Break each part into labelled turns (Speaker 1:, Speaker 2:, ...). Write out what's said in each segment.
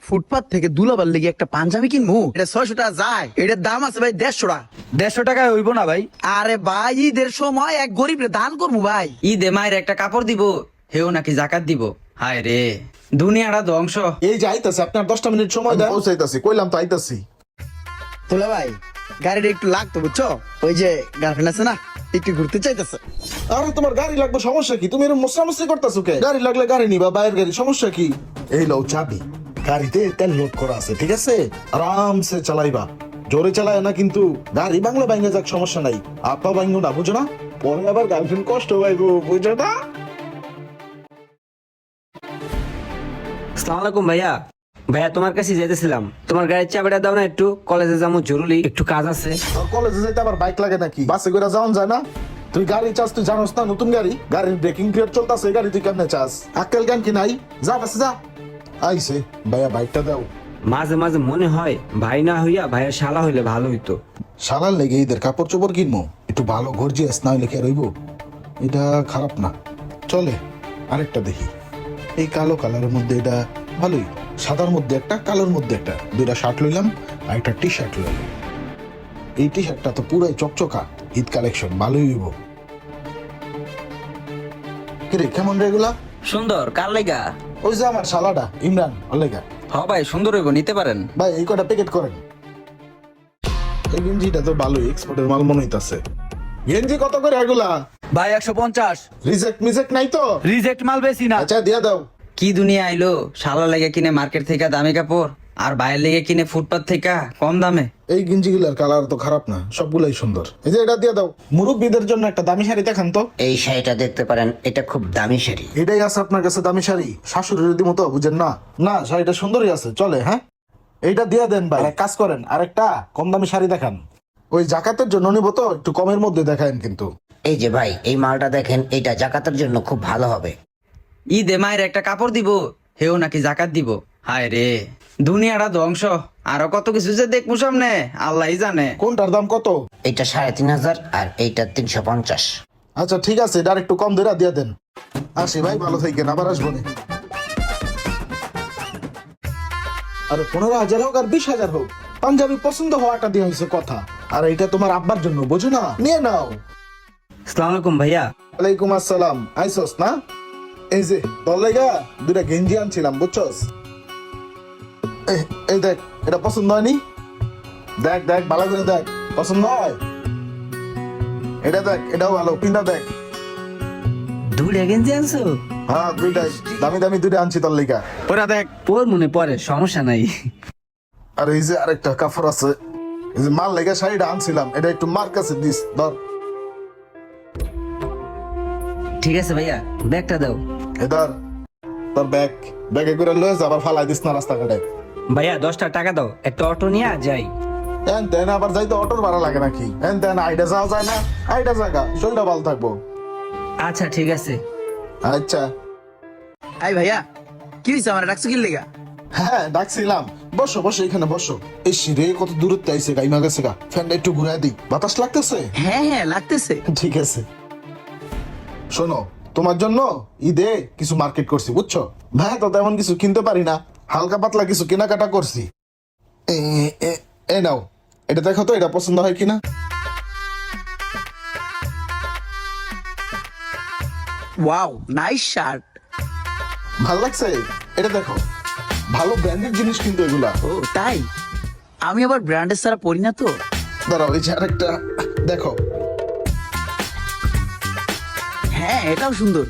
Speaker 1: ফুটপাত থেকে দুলাবার লেগে একটা পাঞ্জাবি কিনবো, এটা 600 টাকা যায়। এটার দাম আছে ভাই 150 টাকা।
Speaker 2: 150 টাকায় হইব না ভাই।
Speaker 1: আরে ভাই ঈদের সময় এক গরিবরে দান করবো ভাই।
Speaker 2: ঈদে মায়ের একটা কাপড় দিব, হেও নাকি জাকাত দিব। হায় রে, দুনিয়াটা ধ্বংস।
Speaker 3: এই যে আইতাছে, আপনার 10টা মিনিট সময় দেন। পৌঁছাইতাছি, কইলাম তো আইতাছি।
Speaker 1: তোলা ভাই গাড়িটা একটু লাগতো বুঝছো, ওই যে গার্লফ্রেন্ড আছে না, একটু ঘুরতে চাইতেছে।
Speaker 3: আরে তোমার গাড়ি লাগবে, সমস্যা কি? তুমি এরকম মোসামসি করতেছো কে? গাড়ি লাগলে গাড়ি নিবা, বাইরের গাড়ি, সমস্যা কি? এই লও চাবি, গাড়িতে তেল লোড করা আছে, ঠিক আছে? আরামসে চালাইবা, জোরে চালায় না কিন্তু। গাড়ি বাংলা বাইঙ্গা যাক, সমস্যা নাই। আপা বাইঙ্গো না, বুঝো না? পরে আবার গার্লফ্রেন্ড কষ্ট পাইবো, বুঝো না?
Speaker 4: আসসালামু আলাইকুম ভাইয়া। ভাইয়া তোমার কাছে যেতেছিলাম, তোমার গাড়ির চাবিটা দাও না, একটু কলেজে যাবো, জরুরি একটু কাজ আছে।
Speaker 3: আর কলেজে যেতে আবার বাইক লাগে নাকি? বাসে করে যাওয়া যায় না? তুই গাড়ি চাস, তুই জানোস না নতুন গাড়ি, গাড়ির ব্রেকিং পিরিয়ড চলতেছে, গাড়ি তুই কেমনে চাস? আক্কেল জ্ঞান কি নাই? যা বাসে যা। আইসে ভাইয়া, বাইকটা দাও।
Speaker 4: মাঝে মাঝে মনে হয় ভাই না হইয়া ভাইয়ের শালা হইলে ভালো হইতো।
Speaker 3: শালার লেগে ঈদের কাপড় চোপড় কিনবো, একটু ভালো গর্জিয়াস না হইলে কি আর হইব? এটা খারাপ না, চলে। আরেকটা দেখি, এই কালো কালারের মধ্যে এটা ভালোই। সাদার মধ্যে একটা, কালোর মধ্যে একটা, দুইটা শার্ট লইলাম আর একটা টি শার্ট লইলাম। এই টি শার্টটা তো পুরাই চকচকা, ঈদ কালেকশন, ভালোই হইব। কিরে কেমন রেগুলা?
Speaker 2: সুন্দর, কার লেগা?
Speaker 3: ওই যে আমার শালাটা ইমরান, অলেগা।
Speaker 2: হ ভাই, সুন্দর হইব, নিতে পারেন।
Speaker 3: ভাই এই কটা প্যাকেট করেন। এই গেঞ্জিটা তো ভালোই, এক্সপোর্টের মাল মনে হইতাছে। গেঞ্জি কত করে এগুলা?
Speaker 2: ভাই 150।
Speaker 3: রিজেক্ট মিজেক্ট নাই তো?
Speaker 2: রিজেক্ট মাল বেশি না।
Speaker 3: আচ্ছা দিয়া দাও।
Speaker 2: কি দুনিয়া আইলো, শালা লেগে কিনে মার্কেট থেকে দামি কাপড়, আর বাইরে লেগে কিনে ফুটপাত থেকে কম দামে।
Speaker 3: এই গেঞ্জিগুলার কালার তো খারাপ না, সবগুলাই সুন্দর। এই যে এটা দিয়ে দাও। মুরব্বীদের জন্য একটা দামি শাড়ি দেখান তো।
Speaker 5: এই শাড়িটা দেখতে পারেন, এটা খুব দামি শাড়ি।
Speaker 3: এটাই আছে আপনার কাছে দামি শাড়ি? শাশুড়ির মতো বুঝেন না? না, শাড়িটা সুন্দরই আছে, চলে। হ্যাঁ এইটা দিয়ে দেন ভাই। এক কাজ করেন, আরেকটা কম দামি শাড়ি দেখান। ওই জাকাতের জন্য নিব তো, একটু কমের মধ্যে দেখায়েন কিন্তু।
Speaker 5: এই যে ভাই, এই মালটা দেখেন, এটা জাকাতের জন্য খুব ভালো হবে।
Speaker 2: ঈদে মায়ের একটা কাপড় দিব, হেও নাকি জাকাত দিব। হায় রে, দুনিয়াটা ধ্বংস। আরো কত কিছু যে দেখবো সামনে, আল্লাহই জানে।
Speaker 3: কোনটার দাম কত?
Speaker 5: এটা 3500 আর এইটা 350।
Speaker 3: আচ্ছা ঠিক আছে, এটা একটু কম ধরে দিয়ে দেন। আসি ভাই, ভালো থাকেন, আবার আসবো না। আরে 15,000 হোক আর 20,000 হোক, পাঞ্জাবি পছন্দ হওয়াটা দিয়ে হয়েছে কথা। আর এটা তোমার আব্বার জন্য, বোঝো না? নিয়ে নাও।
Speaker 4: আসসালামু আলাইকুম ভাইয়া।
Speaker 3: ওয়ালাইকুম আসসালাম। আইসোস না? এই যে তোর লাগা দুটা গেঞ্জি আনছিলাম, বুঝছস? এই দেখ, এটা পছন্দ হয়নি? দেখ দেখ, ভালো করে দেখ, পছন্দ হয়? এটা দেখ, এটাও ভালো, পিন্দা দেখ।
Speaker 4: দুইটা গেঞ্জি আনছো?
Speaker 3: হ্যাঁ দুইটাই দামি দামি, দুইটা আনছি তোর লাগা।
Speaker 2: ওরা দেখ।
Speaker 4: পর মনে পড়ে, সমস্যা নাই।
Speaker 3: আর এই যে আরেকটা কাপড় আছে, এই যে মাল লেগে শাড়িটা আনছিলাম, এটা একটু মার কাছে দিস, ধর।
Speaker 4: ঠিক আছে ভাইয়া, ব্যাগটা দাও।
Speaker 3: এই ধর তোর ব্যাগ, ব্যাগে করে লয়ে যা, আবার ফালাই দিস না রাস্তাঘাটে।
Speaker 4: ভাইয়া 10টা টাকা দাও, একটা অটো নিয়ে যাই।
Speaker 3: এন তেন আবার যাইতে অটোর ভাড়া লাগে নাকি? এন তেন আইডা যাওয়া যায় না? আইডা জায়গা, শরীরটা ভালো থাকবো।
Speaker 4: আচ্ছা ঠিক আছে।
Speaker 3: আচ্ছা।
Speaker 1: আই ভাইয়া, কি হয়েছে, আমার ডাকছো কি লেগা?
Speaker 3: হ্যাঁ ডাকছিলাম, বসো বসো, এখানে বসো। এই রে কত দূরত্বে আইছে, গাইমা গেছে গা। ফ্যানটা একটু ঘুরাই দিই, বাতাস লাগতেছে?
Speaker 1: হ্যাঁ হ্যাঁ লাগতেছে।
Speaker 3: ঠিক আছে। শোনো, তোমার জন্য ঈদে কিছু মার্কেট করছি, বুঝছো? ভাই তো তেমন কিছু কিনতে পারি না, হালকা পাতলা কিছু কেনাকাটা করছি। এ নাও, এটা দেখো তো, এটা পছন্দ হয় কিনা।
Speaker 1: Wow, nice shirt.
Speaker 3: ভাল লাগছে? এটা দেখো, ভালো ব্র্যান্ডেড জিনিস কিন্তু এগুলা।
Speaker 1: ও তাই? আমি আবার ব্র্যান্ডের ছাড়া পরি না তো।
Speaker 3: দাঁড়াও, এই যে আরেকটা দেখো।
Speaker 1: হ্যাঁ এটাও সুন্দর।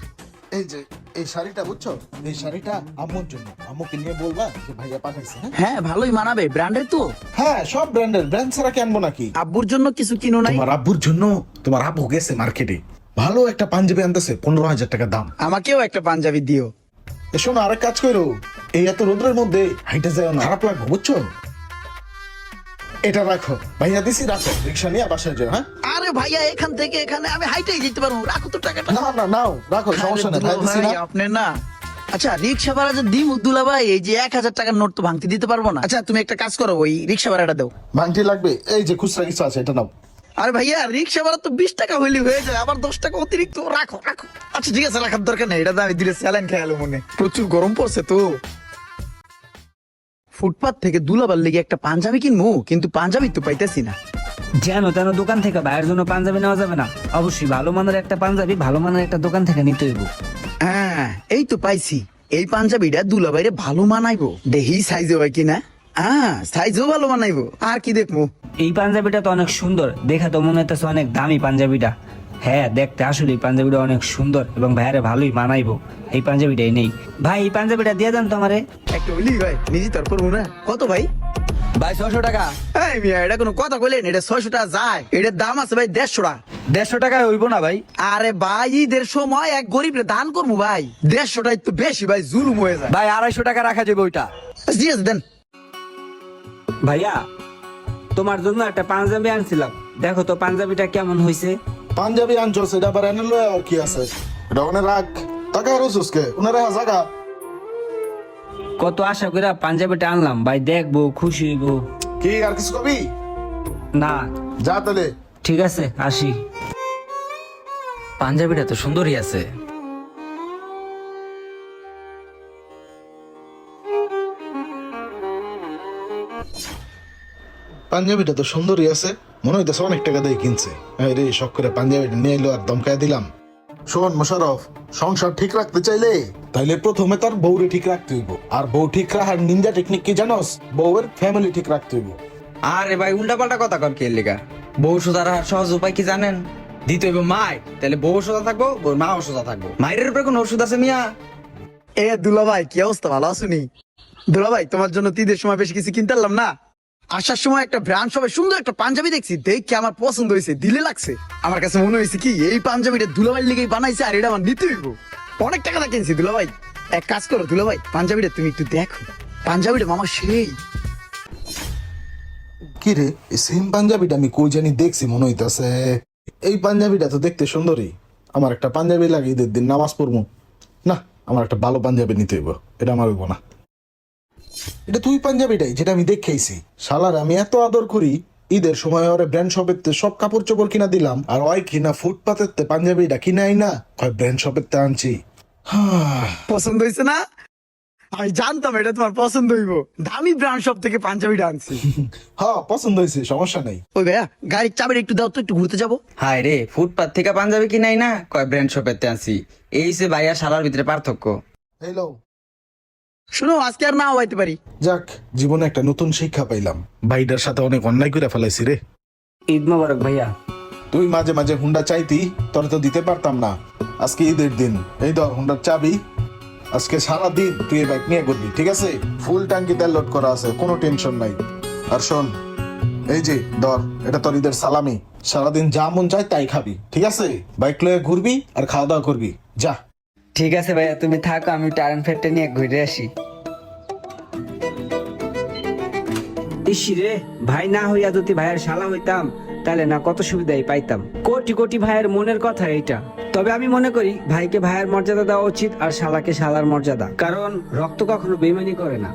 Speaker 3: এই যে এই শাড়িটা, বুঝছো? এই শাড়িটা আম্মুর জন্য, আম্মুকে নিয়ে বলবা যে ভাইয়া পাঠাইছে। হ্যাঁ
Speaker 1: হ্যাঁ ভালোই মানাবে, ব্র্যান্ডের তো।
Speaker 3: হ্যাঁ সব ব্র্যান্ডের, ব্র্যান্ড ছাড়া কি আনবো নাকি?
Speaker 1: আব্বুর জন্য কিছু কিনো নাই?
Speaker 3: তোমার আব্বুর জন্য, তোমার আব্বু গেছে মার্কেটে, ভালো একটা পাঞ্জাবি আনতেছে, 15,000 টাকা দাম।
Speaker 1: আমাকেও একটা পাঞ্জাবি দিও।
Speaker 3: শোনো, আরেক কাজ করো, এই এত রোদ্রের মধ্যে হাইটে যায় না, খারাপ লাগবে, বুঝছো? এটা রাখো, ভাইয়া দিছি, রাখো, রিক্সা নিয়ে বাসায় যাও। হ্যাঁ
Speaker 1: আরে ভাইয়া, এখান থেকে এখানে আমি হাইটাই যেতে পারবো, রাখো তো টাকাটা।
Speaker 3: না না নাও, রাখো, সমস্যা নেই, ভাই দিছি না।
Speaker 1: আপনি না, আচ্ছা রিক্সা ভাড়া যে দিম উদ্দুলা ভাই, এই যে 1000 টাকার নোট তো ভাঙতে দিতে পারবো না। আচ্ছা তুমি একটা কাজ করো, ওই রিক্সা ভাড়াটা দাও।
Speaker 3: ভাঙটি লাগবে? এই যে খুচরা কিছু আছে, এটা নাও।
Speaker 1: আরে ভাইয়া, রিক্সা ভাড়া তো 20 টাকা হইলে হয়ে যায়, আবার 10 টাকা অতিরিক্ত। রাখো রাখো। আচ্ছা ঠিক আছে, রাখার দরকার নেই, এটা তো আমি দিলে স্যালাইন খেয়ালো, মনে প্রচুর গরম পড়ছে তো। ফুটপাত থেকে দুলাবার লেগে একটা পাঞ্জাবি কিনবো, কিন্তু পাঞ্জাবি তো পাইতেছি না।
Speaker 4: যেন তেন দোকান থেকে ভাইয়ের জন্য পাঞ্জাবি নেওয়া যাবে না, অবশ্যই ভালো মানের একটা পাঞ্জাবি ভালো মানের একটা দোকান থেকে নিতে হইব।
Speaker 1: হ্যাঁ এই তো পাইছি, এই পাঞ্জাবিটা দুলাভাইরে ভালো মানাইবো, দেখি সাইজও হয় কিনা। হ্যাঁ সাইজও ভালো মানাইবো, আর কি দেখবো।
Speaker 4: এই পাঞ্জাবিটা তো অনেক সুন্দর, দেখা তো মনে হচ্ছে অনেক দামি পাঞ্জাবিটা। হ্যাঁ দেখতে আসলে এই পাঞ্জাবিটা অনেক সুন্দর এবং ভাইয়ারে ভালোই মানাইবো, এই পাঞ্জাবিটাই নেই। ভাই এই পাঞ্জাবিটা দিয়ে দেন তো আমারে।
Speaker 1: একটা হইলি ভাই, নিজে তোর করবো না। কত ভাই?
Speaker 2: ভাই 600 টাকা।
Speaker 1: এই মিয়া, এটা কোনো কথা কইলেন? এটা 600 টাকা যায়, এটার দাম আছে ভাই 150 টাকা।
Speaker 2: 150 টাকায় হইব না ভাই?
Speaker 1: আরে ভাই ঈদের সময় এক গরিবরে দান করবো ভাই, 150 টাকা একটু বেশি ভাই, জুলুম হয়ে যায়।
Speaker 2: ভাই 250 টাকা রাখা যাবে ওইটা।
Speaker 1: জি আছে দেন।
Speaker 4: ভাইয়া তোমার জন্য একটা পাঞ্জাবি আনছিলাম, দেখো তো পাঞ্জাবিটা কেমন হয়েছে।
Speaker 3: পাঞ্জাবি আনছো সেটা আবার এনে লয় আর কি আছে, এটা ওনে রাখ। টাকা রসুসকে ওনারা জায়গা
Speaker 4: কত আশা করে পাঞ্জাবিটা আনলাম, ভাই দেখবো খুশি হইব।
Speaker 3: কি আর কিছু কবি?
Speaker 4: না
Speaker 3: যা তাহলে।
Speaker 4: ঠিক আছে আসি।
Speaker 2: পাঞ্জাবিটা তো সুন্দরই আছে।
Speaker 3: পাঞ্জাবিটা তো সুন্দরই আছে, মনে হইতেছে অনেক টাকা দিয়ে কিনছে। এই রে শখ করে পাঞ্জাবিটা নিয়ে এলো আর দমকায় দিলাম। শোন মোশারফ, সংসার ঠিক রাখতে চাইলে তাইলে প্রথমে তার বউরে ঠিক রাখতে হইব, আর বউ ঠিক রাখার নিনজা টেকনিক কি জানোস? বউয়ের ফ্যামিলি ঠিক রাখতে হইব।
Speaker 2: আরে ভাই উল্টাপাল্টা কথা কর কে লেগা? বউ সোজা রাখার সহজ উপায় কি জানেন? দিতে হইব মাই, তাহলে বউ সোজা থাকবো, বউর মাও সোজা থাকবো। মায়ের উপরে কোনো ওষুধ আছে মিয়া?
Speaker 1: এ দুলাভাই কি অবস্থা, ভালো আছুনি? দুলাভাই তোমার জন্য ঈদের সময় বেশি কিছু কিনতে পারলাম না, আসার সময় একটা ব্র্যান্ড শপে সুন্দর একটা পাঞ্জাবি দেখছি, দেখে আমার পছন্দ হয়েছে, দিলে লাগছে। আমার কাছে মনে হয়েছে কি এই পাঞ্জাবিটা দুলাভাইয়ের লিগেই বানাইছে, আর এটা আমার নিতে হইব। অনেক টাকা দিয়ে কিনছি দুলাভাই। এক কাজ করো দুলাভাই, পাঞ্জাবিটা তুমি একটু দেখো, পাঞ্জাবিটা মামা সেই।
Speaker 3: কি রে, এই সেম পাঞ্জাবিটা আমি কই জানি দেখছি মনে হইতাছে। এই পাঞ্জাবিটা তো দেখতে সুন্দরই, আমার একটা পাঞ্জাবি লাগে ঈদের দিন নামাজ পড়বো না, আমার একটা ভালো পাঞ্জাবি নিতে হইব, এটা আমার হইব না। এটা তুই পাঞ্জাবিটাই যেটা আমি দেখেছি, শালার আমি এত আদর করি, ঈদের সময় ওরে ব্র্যান্ড শপের সব কাপড় চোপড় কিনা দিলাম, আর ওই কিনা ফুটপাতের পাঞ্জাবিটা কিনাই না, কয় ব্র্যান্ড শপের আনছি।
Speaker 1: পছন্দ হয়েছে না? আমি জানতাম এটা তোমার পছন্দ হইব, দামি ব্র্যান্ড শপ থেকে পাঞ্জাবিটা আনছি।
Speaker 3: হ্যাঁ পছন্দ হয়েছে, সমস্যা নাই।
Speaker 1: ওই ভাইয়া গাড়ির চাবিটা একটু দাও তো, একটু ঘুরতে যাবো।
Speaker 2: হায় রে, ফুটপাত থেকে পাঞ্জাবি কিনাই না, কয় ব্র্যান্ড শপের তে আনছি। এই সে ভাইয়া শালার ভিতরে পার্থক্য।
Speaker 3: হ্যালো,
Speaker 1: শুনো আজকে আর না হইতে পারি।
Speaker 3: যাক জীবনে একটা নতুন শিক্ষা পাইলাম, ভাইটার সাথে অনেক অন্যায় করে ফেলাইছি রে।
Speaker 4: ঈদ মোবারক ভাইয়া।
Speaker 3: তুই মাঝে মাঝে হুন্ডা চাইতি, তোরে তো দিতে পারতাম না। আজকে ঈদের দিন, এই ধর হুন্ডার চাবি, আজকে সারা দিন তুই এই বাইক নিয়ে ঘুরবি, ঠিক আছে? ফুল ট্যাঙ্কি তেল লোড করা আছে, কোনো টেনশন নাই। আর শোন, এই যে ধর, এটা তোর ঈদের সালামি, সারাদিন যা মন চায় তাই খাবি, ঠিক আছে? বাইক লয়ে ঘুরবি আর খাওয়া দাওয়া করবি, যা।
Speaker 2: ঠিক আছে ভাইয়া, তুমি থাকো, আমি টার্ন ফেটে নিয়ে ঘুরে আসি।
Speaker 4: ইসি রে, ভাই না হইয়া যদি ভাইয়ের শালা হইতাম তাহলে না কত সুবিধাই পাইতাম। কোটি কোটি ভাইয়ের মনের কথা এইটা। তবে আমি মনে করি ভাইকে ভাইয়ের মর্যাদা দেওয়া উচিত আর শালাকে শালার মর্যাদা, কারণ রক্ত কখনো বেইমানি করে না।